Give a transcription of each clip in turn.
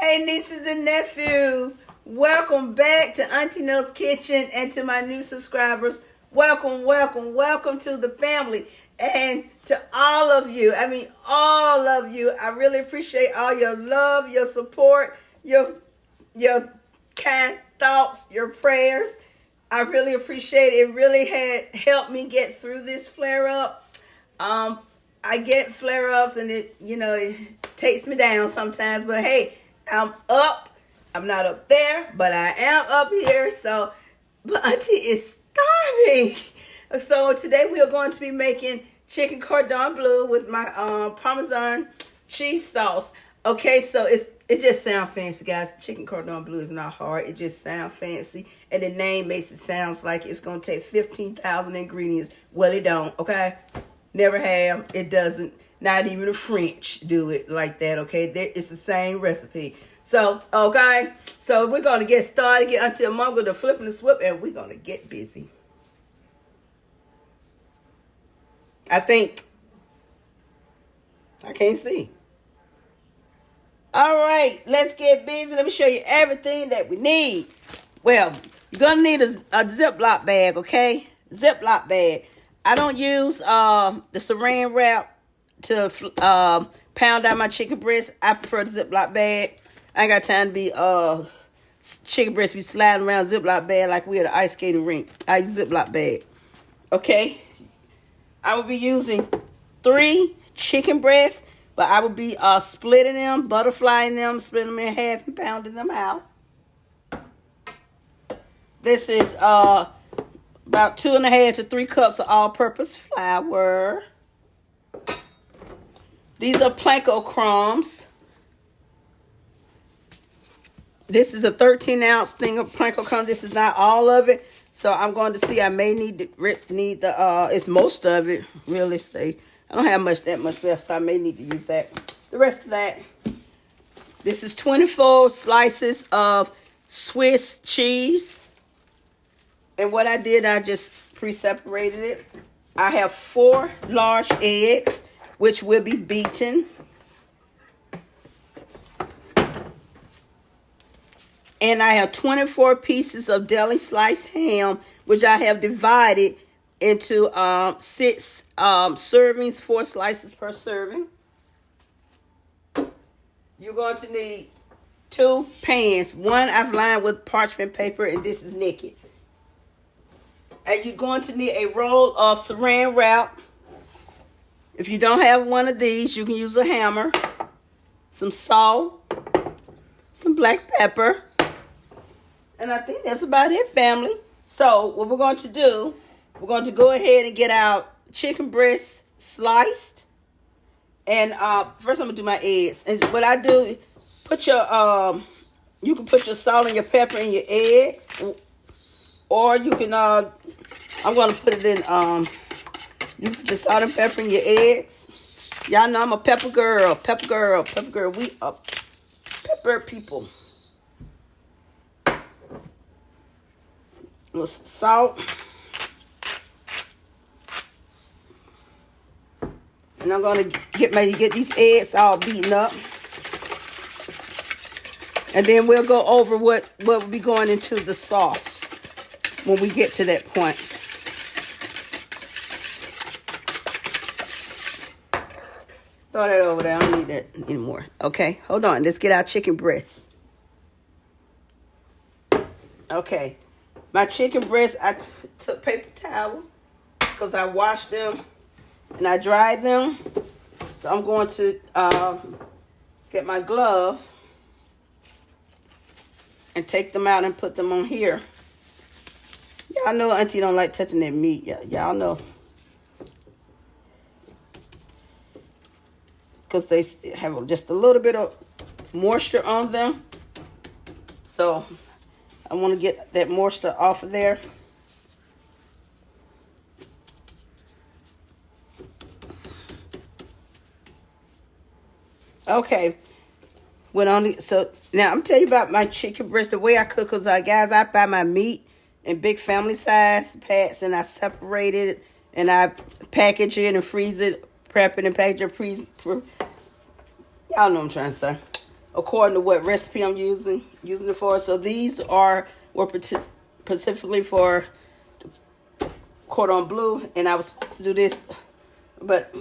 Hey, nieces and nephews, welcome back to Auntie No's Kitchen, and to my new subscribers, welcome, welcome, welcome to the family. And to all of you, all of you, I really appreciate all your love, your support, your kind thoughts, your prayers. I really appreciate it. It really had helped me get through this flare up. I get flare ups and it takes me down sometimes, but hey, I'm up. I'm not up there, but I am up here. But Auntie is starving. So today we are going to be making chicken cordon bleu with my Parmesan cheese sauce. Okay, so it just sounds fancy, guys. Chicken cordon bleu is not hard. It just sounds fancy, and the name makes it sound like it's gonna take 15,000 ingredients. Well, it don't. Okay, never have. It doesn't. Not even the French do it like that. Okay, it's the same recipe. So okay, so we're gonna get started. Get until Mongo the flip and the swip, and we're gonna get busy. I think I can't see. All right, let's get busy. Let me show you everything that we need. Well, you're going to need a Ziploc bag, okay? Ziploc bag. I don't use the saran wrap to pound out my chicken breast. I prefer the Ziploc bag. I ain't got time to be chicken breast be sliding around Ziploc bag like we at an ice skating rink. I use Ziploc bag, okay? I will be using 3 chicken breasts. But I will be splitting them, butterflying them, splitting them in half and pounding them out. This is about 2.5 to 3 cups of all-purpose flour. These are panko crumbs. This is a 13-ounce thing of panko crumbs. This is not all of it. So I'm going to see. I may need the it's most of it, really. I don't have that much left, so I may need to use that. The rest of that. This is 24 slices of Swiss cheese. And what I did, I just pre-separated it. I have 4 large eggs, which will be beaten. And I have 24 pieces of deli sliced ham, which I have divided into 6 servings, 4 slices per serving. You're going to need 2 pans. One I've lined with parchment paper, and this is naked. And you're going to need a roll of saran wrap. If you don't have one of these, you can use a hammer. Some salt. Some black pepper. And I think that's about it, family. So what we're going to do, we're going to go ahead and get our chicken breast sliced. And first I'm going to do my eggs. And what I do, put your, you can put your salt and your pepper in your eggs. Or you can, I'm going to put it in, you put your salt and pepper in your eggs. Y'all know I'm a pepper girl. Pepper girl. Pepper girl. We are pepper people. A little salt. And I'm going to get ready to get these eggs all beaten up. And then we'll go over what will be going into the sauce when we get to that point. Throw that over there. I don't need that anymore. Okay, hold on. Let's get our chicken breasts. Okay. My chicken breasts, I took paper towels because I washed them and I dried them. So I'm going to get my glove and take them out and put them on here. Y'all know Auntie don't like touching that meat. Y'all know. Because they have just a little bit of moisture on them. So I want to get that moisture off of there. Okay. So now I'm telling you about my chicken breast. The way I cook, because guys, I buy my meat in big family size packs, and I separate it, and I package it and freeze it, prep it and package it, y'all know what I'm trying to say. according to what recipe I'm using it for. So these were specifically for Cordon Bleu, and I was supposed to do this, but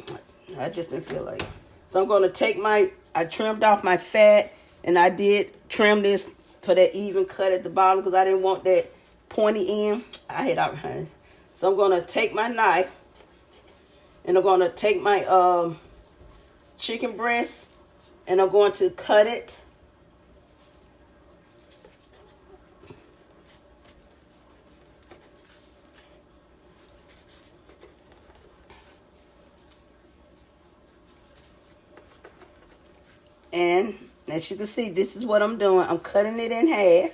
I just didn't feel like it. So I'm going to take I trimmed off my fat, and I did trim this for that even cut at the bottom because I didn't want that pointy end. I hate out behind. So I'm going to take my knife, and I'm going to take my chicken breast, and I'm going to cut it. And as you can see, this is what I'm doing. I'm cutting it in half.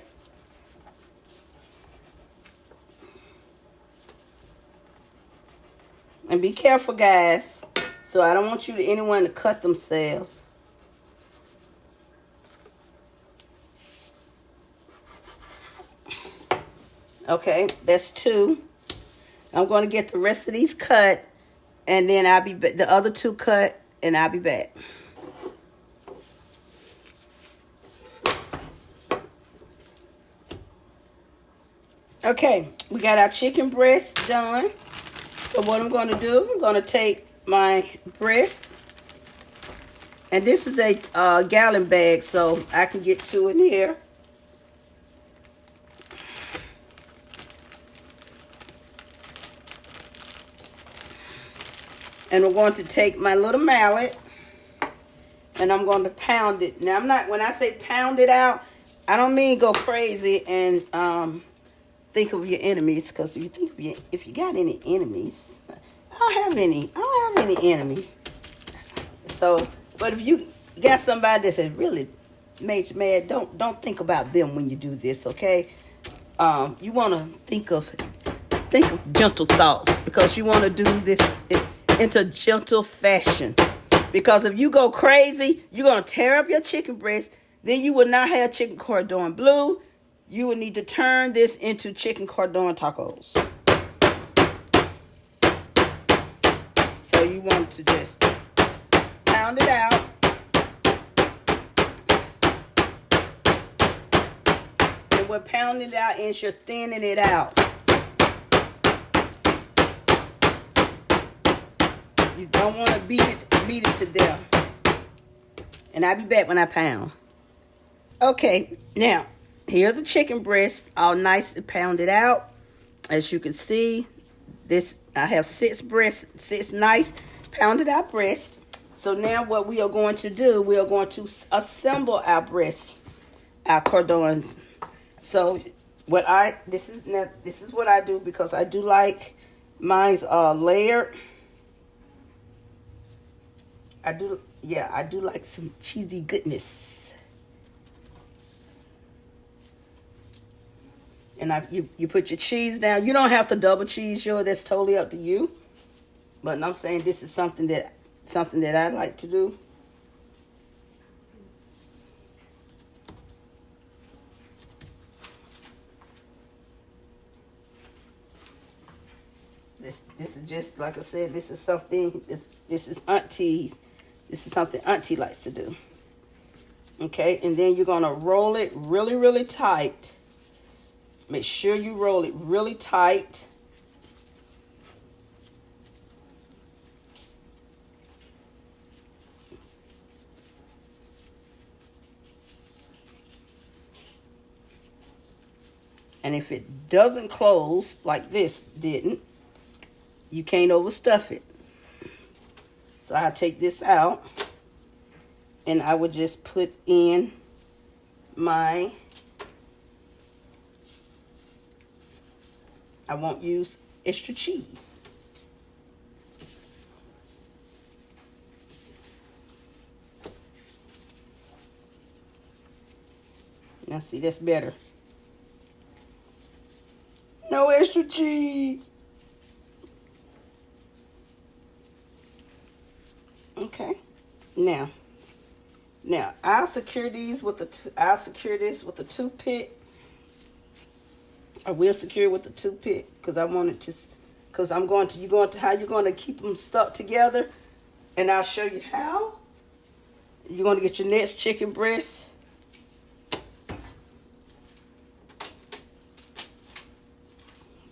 And be careful, guys. So I don't want anyone to cut themselves. Okay, that's 2. I'm going to get the rest of these cut, and then I'll be the other 2 cut, and I'll be back. Okay, we got our chicken breast done. So what I'm going to do, I'm going to take my breast, and this is a gallon bag, so I can get 2 in here. And I'm going to take my little mallet, and I'm going to pound it. Now, when I say pound it out, I don't mean go crazy and think of your enemies, because if you got any enemies, I don't have any enemies. So, but if you got somebody that's really made you mad, don't think about them when you do this, okay? You want to think of gentle thoughts, because you want to do this into gentle fashion. Because if you go crazy, you're going to tear up your chicken breast. Then you will not have chicken cordon bleu. You will need to turn this into chicken cordon tacos. So you want to just pound it out. And what pounding it out is you're thinning it out. You don't want to beat it to death. And I'll be back when I pound. Okay, now, here are the chicken breasts, all nicely pounded out. As you can see, I have 6 nice pounded out breasts. So now what we are going to do, we are going to assemble our breasts, our cordons. So this is what I do, because I do like mine's layered. I do like some cheesy goodness. And you put your cheese down. You don't have to double cheese yours. That's totally up to you. But I'm saying this is something that I like to do. This is just, like I said, this is something, this is auntie's. This is something auntie likes to do. Okay, and then you're going to roll it really, really tight. Make sure you roll it really tight. And if it doesn't close like this didn't, you can't overstuff it. So I take this out, and I would just put in I won't use extra cheese. Now see, that's better. No extra cheese. Okay. Now I'll secure these with I'll secure this with a toothpick. I will secure it with the toothpick, because I want it to, because how you're going to keep them stuck together, and I'll show you how. You're going to get your next chicken breast,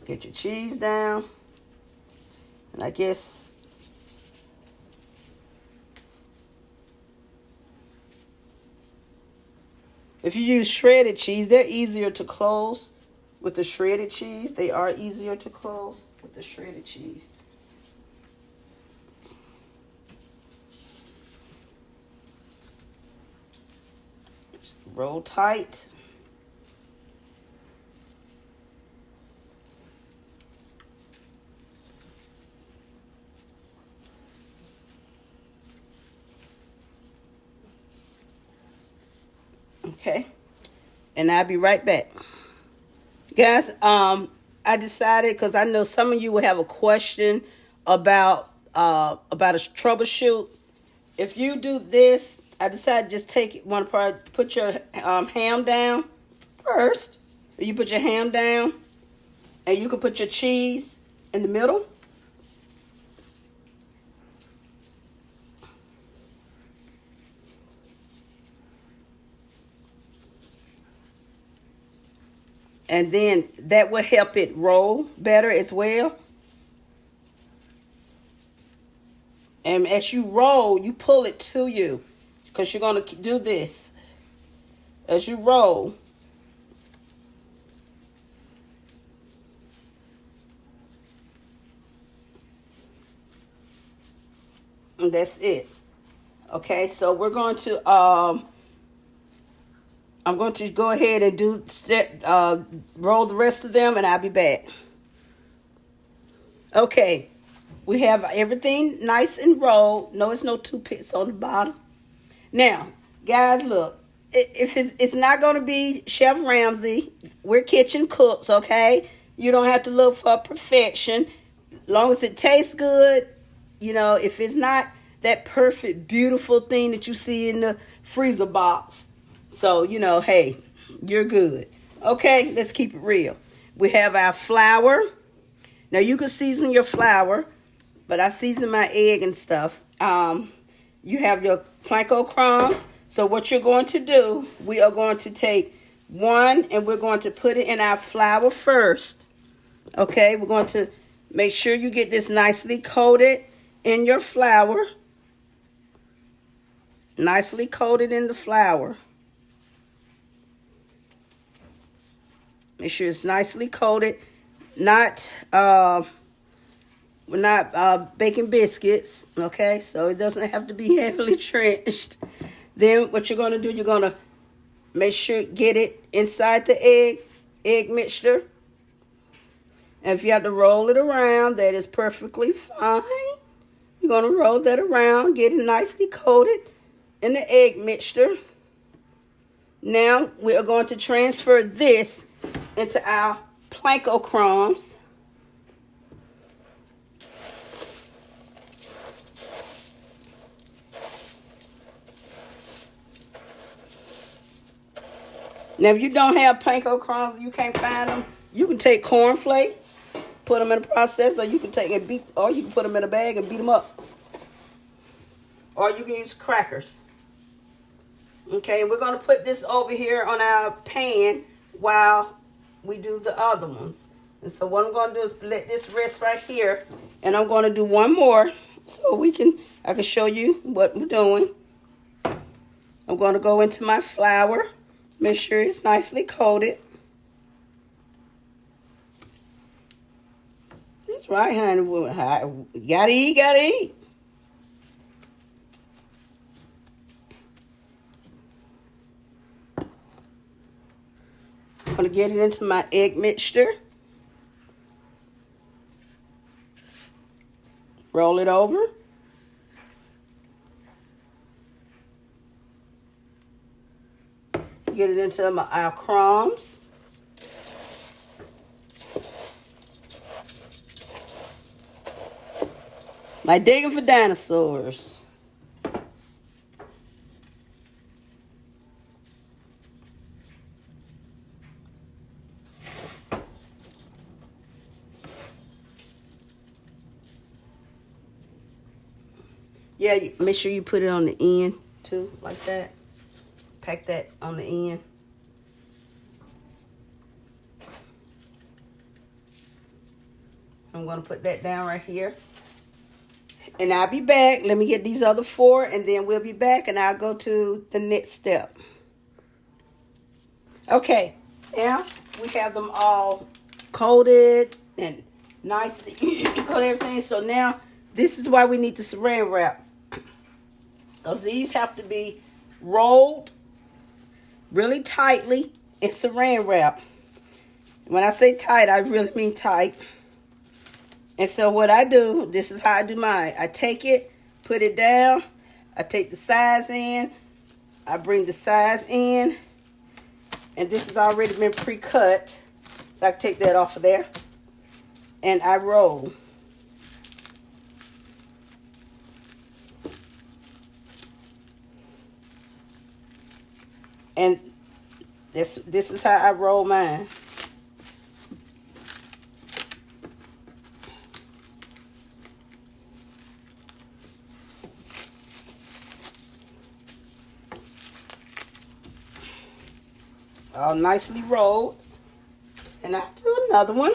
Get your cheese down. And I guess if you use shredded cheese, they're easier to close with the shredded cheese. They are easier to close with the shredded cheese. Just roll tight. Okay, and I'll be right back. Guys, I decided, because I know some of you will have a question about a troubleshoot. If you do this, I decided just take one part, put your ham down first. You put your ham down, and you can put your cheese in the middle. And then that will help it roll better as well. And as you roll, you pull it to you, because you're going to do this. As you roll, and that's it. Okay, so we're going to I'm going to go ahead and roll the rest of them, and I'll be back. Okay, we have everything nice and rolled. No, it's no toothpicks on the bottom. Now, guys, look, if it's not going to be Chef Ramsay, we're kitchen cooks, okay? You don't have to look for perfection. As long as it tastes good, you know, if it's not that perfect, beautiful thing that you see in the freezer box. So, you know, hey, you're good. Okay, let's keep it real. We have our flour. Now, you can season your flour, but I season my egg and stuff. You have your panko crumbs. So what you're going to do, we are going to take one, and we're going to put it in our flour first. Okay, we're going to make sure you get this nicely coated in your flour. Nicely coated in the flour. Make sure it's nicely coated. We're not baking biscuits, okay? So it doesn't have to be heavily trenched. Then what you're going to do, you're going to make sure get it inside the egg mixture. And if you have to roll it around, that is perfectly fine. You're going to roll that around, get it nicely coated in the egg mixture. Now we are going to transfer this into our panko crumbs. Now, if you don't have panko crumbs, you can't find them, you can take corn flakes, put them in a processor, or you can you can put them in a bag and beat them up. Or you can use crackers. Okay, we're going to put this over here on our pan while we do the other ones. And so what I'm going to do is let this rest right here, and I'm going to do one more so I can show you what we're doing. I'm going to go into my flour, make sure it's nicely coated. That's right, honey. You gotta eat, gotta eat. I'm going to get it into my egg mixture. Roll it over. Get it into our crumbs. Like digging for dinosaurs. Yeah, make sure you put it on the end too, like that. Pack that on the end. I'm going to put that down right here. And I'll be back. Let me get these other 4, and then we'll be back, and I'll go to the next step. Okay, now we have them all coated and nicely coat everything. So now this is why we need the saran wrap, because these have to be rolled really tightly in saran wrap. When I say tight, I really mean tight. And so what I do, this is how I do mine. I take it, put it down, I take the sides in, I bring the sides in, and this has already been pre-cut, so I can take that off of there, and I roll. And this is how I roll mine. All nicely rolled. And I'll do another one.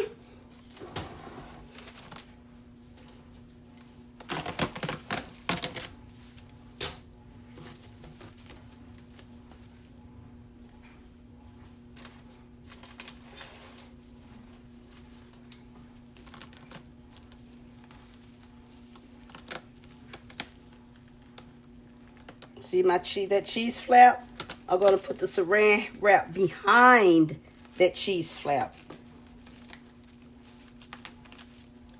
See that cheese flap? I'm going to put the saran wrap behind that cheese flap.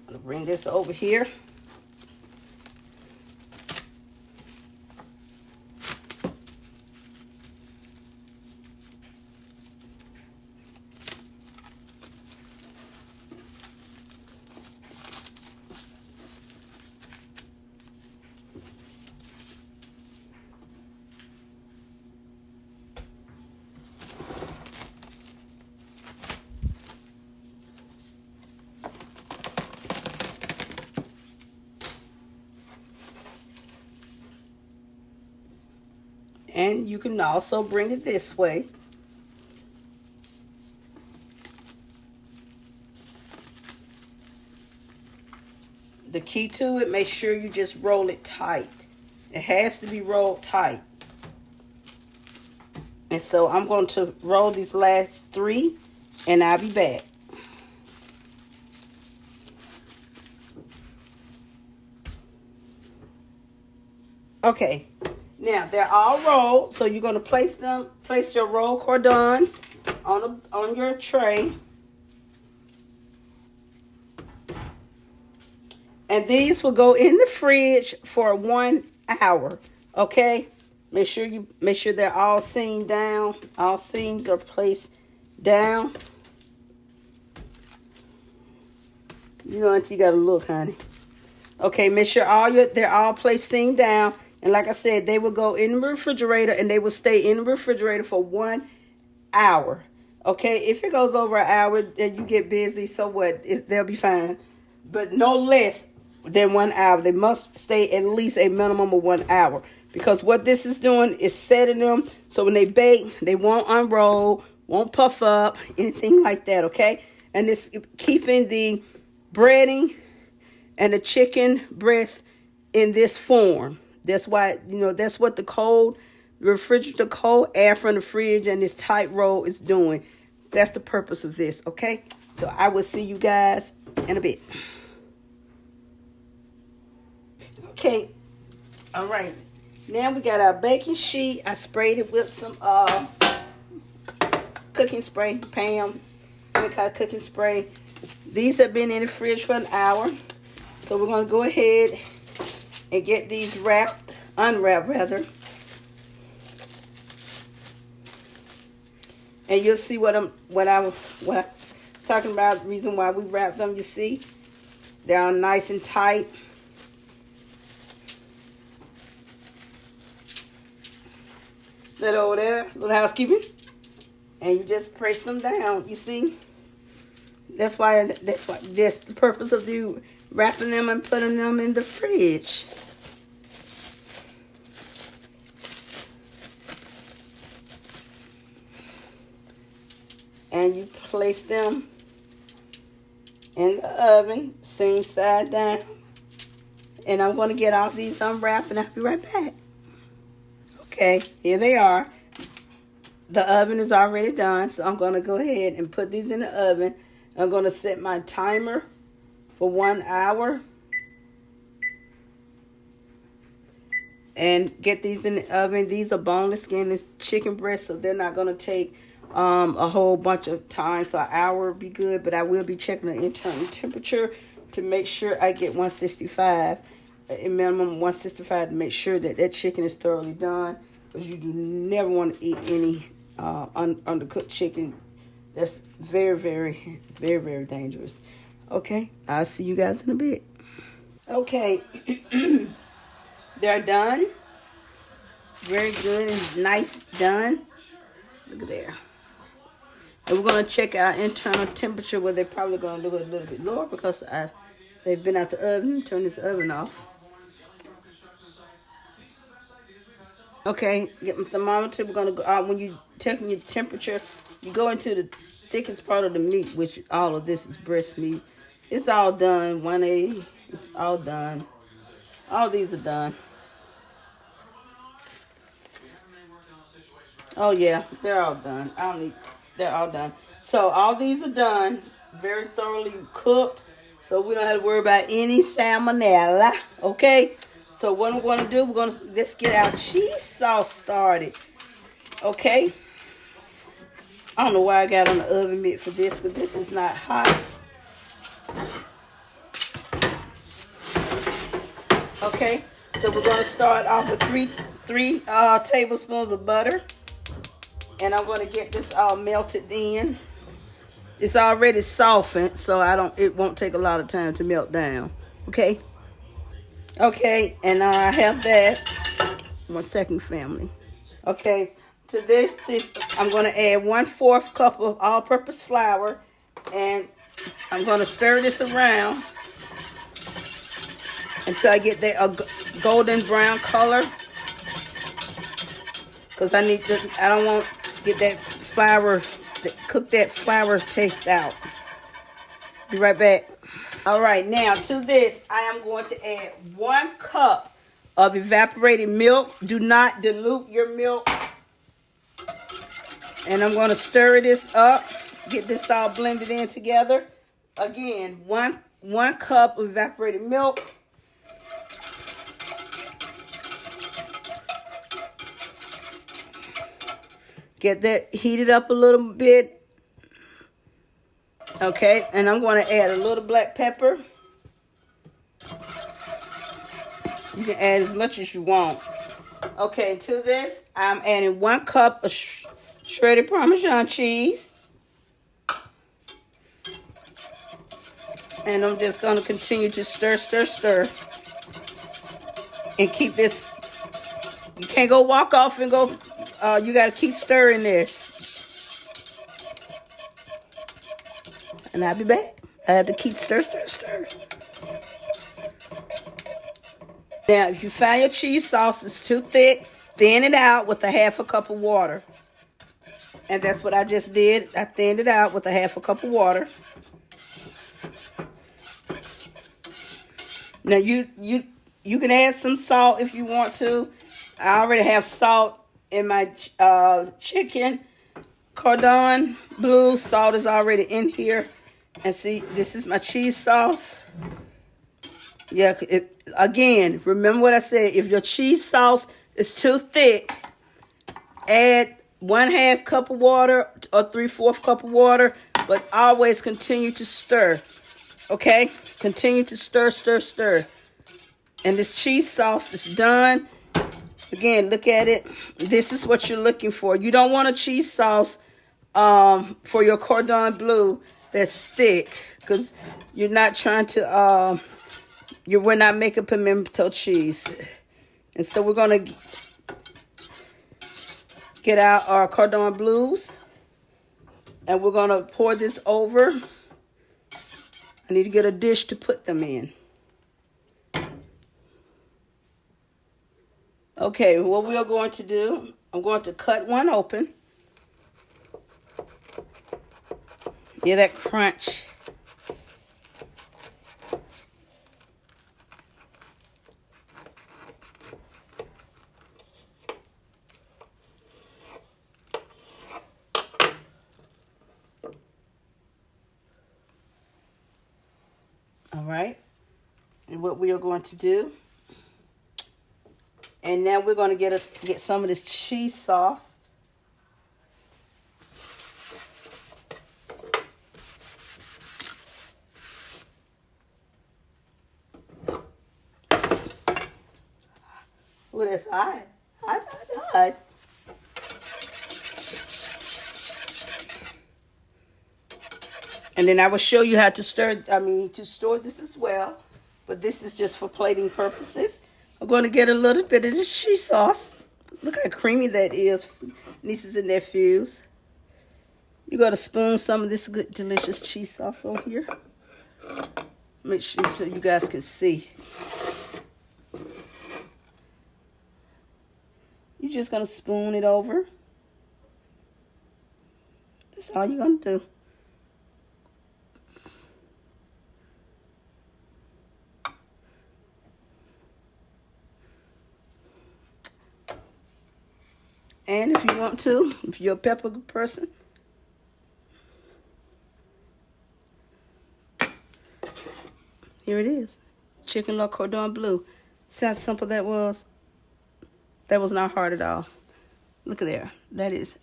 I'm going to bring this over here. And you can also bring it this way. The key to it, make sure you just roll it tight. It has to be rolled tight. And so I'm going to roll these last 3, and I'll be back. Okay. Now, they're all rolled, so you're going to place your rolled cordons on your tray. And these will go in the fridge for 1 hour, okay? Make sure they're all seamed down. All seams are placed down. You know, until you got to look, honey. Okay, make sure they're all placed seamed down. And like I said, they will go in the refrigerator, and they will stay in the refrigerator for 1 hour. Okay, if it goes over an hour and you get busy, so what? They'll be fine. But no less than 1 hour. They must stay at least a minimum of 1 hour. Because what this is doing is setting them so when they bake, they won't unroll, won't puff up, anything like that, okay? And it's keeping the breading and the chicken breast in this form. That's why, that's what the cold air from the fridge and this tight roll is doing. That's the purpose of this, okay? So I will see you guys in a bit. Okay, all right. Now we got our baking sheet. I sprayed it with some cooking spray, Pam. Cooking spray. These have been in the fridge for an hour. So we're going to go ahead and get these unwrapped rather. And you'll see what I'm talking about, the reason why we wrap them, you see. They're all nice and tight. That over there, little housekeeping. And you just press them down, you see. That's the purpose of you wrapping them and putting them in the fridge. And you place them in the oven, same side down. And I'm going to get all these unwrapped and I'll be right back. Okay, here they are. The oven is already done, so I'm going to go ahead and put these in the oven. I'm going to set my timer for 1 hour. And get these in the oven. These are boneless skinless chicken breasts, so they're not going to take a whole bunch of time. So an hour would be good, but I will be checking the internal temperature to make sure I get 165. A minimum 165 to make sure that that chicken is thoroughly done. Because you do never want to eat any undercooked chicken. That's very, very, very, very dangerous. Okay, I'll see you guys in a bit. Okay, they're done. Very good and nice done. Look at there. And we're going to check our internal temperature where they're probably going to do it a little bit lower because they've been out the oven. Turn this oven off. Okay, get my thermometer. We're going to go when you taking your temperature, you go into the thickest part of the meat, which all of this is breast meat. It's all done. 180. It's all done. All these are done. Oh yeah, they're all done. They're all done. So all these are done, very thoroughly cooked. So we don't have to worry about any salmonella. Okay. So what we're going to do, let's get our cheese sauce started. Okay. I don't know why I got on the oven mitt for this, but this is not hot. Okay. So we're going to start off with three tablespoons of butter. And I'm going to get this all melted in. It's already softened, so it won't take a lot of time to melt down. Okay? Okay, and I have that. 1 second, family. Okay, to this I'm going to add 1/4 cup of all-purpose flour. And I'm going to stir this around until I get that golden brown color. Because I don't want to get that flour, cook that flour taste out. Be right back. All right, now to this, I am going to add 1 cup of evaporated milk. Do not dilute your milk. And I'm going to stir this up, get this all blended in together. Again, one cup of evaporated milk. Get that heated up a little bit. Okay, and I'm going to add a little black pepper. You can add as much as you want. Okay, to this, I'm adding 1 cup of shredded Parmesan cheese. And I'm just going to continue to stir. And keep this. You can't go walk off and go. You got to keep stirring this. And I'll be back. I have to keep stir. Now, if you find your cheese sauce is too thick, thin it out with 1/2 cup of water. And that's what I just did. I thinned it out with 1/2 cup of water. Now, you can add some salt if you want to. I already have salt in my chicken. Cordon Bleu salt is already in here. And see, this is my cheese sauce. Yeah, again, remember what I said. If your cheese sauce is too thick, add 1/2 cup of water or 3/4 cup of water. But always continue to stir. Okay? Continue to stir. And this cheese sauce is done. Again, look at it. This is what you're looking for. You don't want a cheese sauce for your Cordon Bleu that's thick, because you're not trying to we're not making pimento cheese. And so we're going to get out our Cordon Bleus, and we're going to pour this over. I need to get a dish to put them in. Okay, what we are going to do, I'm going to cut one open. Yeah, that crunch. right? And what we are going to do, and now we're going to get some of this cheese sauce. Oh, that's hot. Hot. And then I will show you how to store this as well. But this is just for plating purposes. I'm going to get a little bit of this cheese sauce. Look how creamy that is, nieces and nephews. You got to spoon some of this good, delicious cheese sauce on here. Make sure you guys can see. You're just going to spoon it over. That's all you're going to do. And if you want to, if you're a pepper person, here it is. Chicken Le Cordon Bleu. See how simple that was? That was not hard at all. Look at there. That is,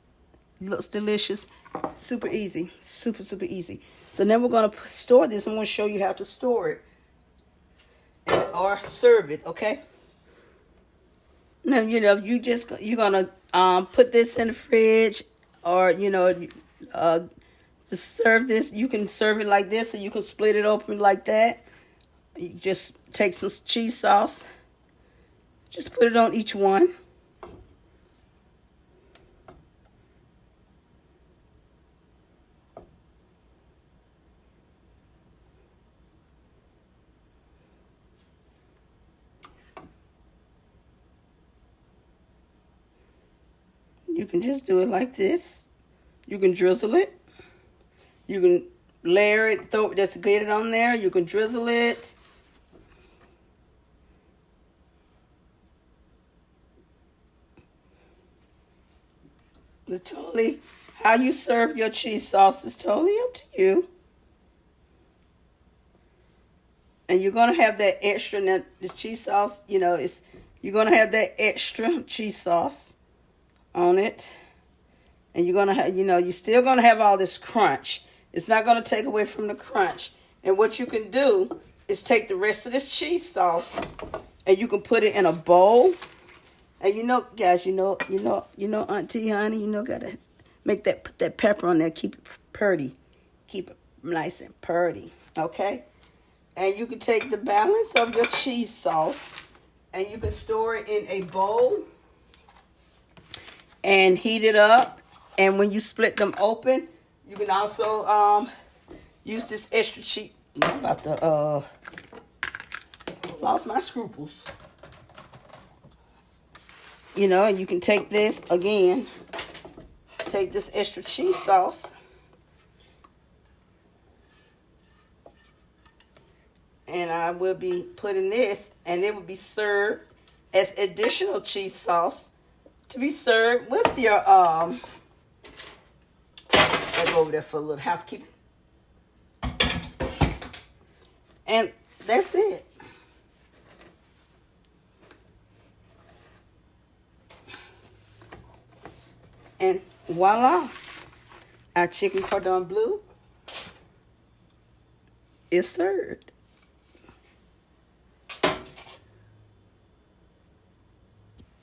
looks delicious. Super easy. Super, super easy. So now we're going to store this. I'm going to show you how to store it. Or serve it, okay? Now, you're going to put this in the fridge, or, to serve this. You can serve it like this, or you can split it open like that. You just take some cheese sauce. Just put it on each one. You can just do it like this. You can drizzle it. You can layer it, just get it on there. You can drizzle it. It's totally, how you serve your cheese sauce is totally up to you. And you're going to have that extra, now this cheese sauce, you're going to have that extra cheese sauce on it. And you're going to have, you're still going to have all this crunch. It's not going to take away from the crunch. And what you can do is take the rest of this cheese sauce and you can put it in a bowl. And guys, Auntie Honey, gotta put that pepper on there, keep it purty. Keep it nice and purty, okay? And you can take the balance of your cheese sauce and you can store it in a bowl and heat it up. And when you split them open, you can also use this extra cheese. I'm about to lost my scruples. And you can take this again, take this extra cheese sauce, and I will be putting this, and it will be served as additional cheese sauce to be served with your, I'll go over there for a little housekeeping. And that's it. And voila, our chicken cordon bleu is served.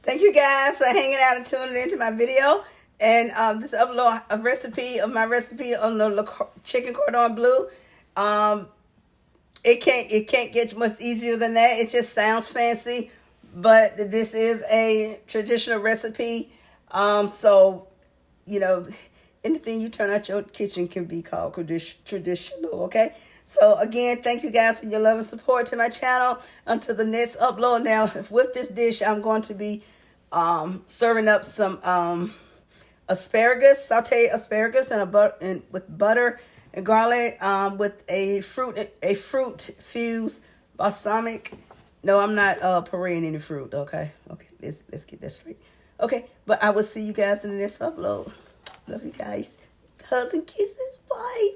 Thank you guys for hanging out and tuning into my video. And this upload a recipe of my recipe on the chicken cordon bleu. It can't get much easier than that. It just sounds fancy, but this is a traditional recipe. So, anything you turn out your kitchen can be called traditional, okay? So, again, thank you guys for your love and support to my channel. Until the next upload. Now, with this dish, I'm going to be serving up some asparagus, sauteed asparagus with butter and garlic with a fruit fused balsamic. No, I'm not pureeing any fruit, okay? Okay, let's get that straight. Okay, but I will see you guys in the next upload. Love you guys. Hugs and kisses. Bye.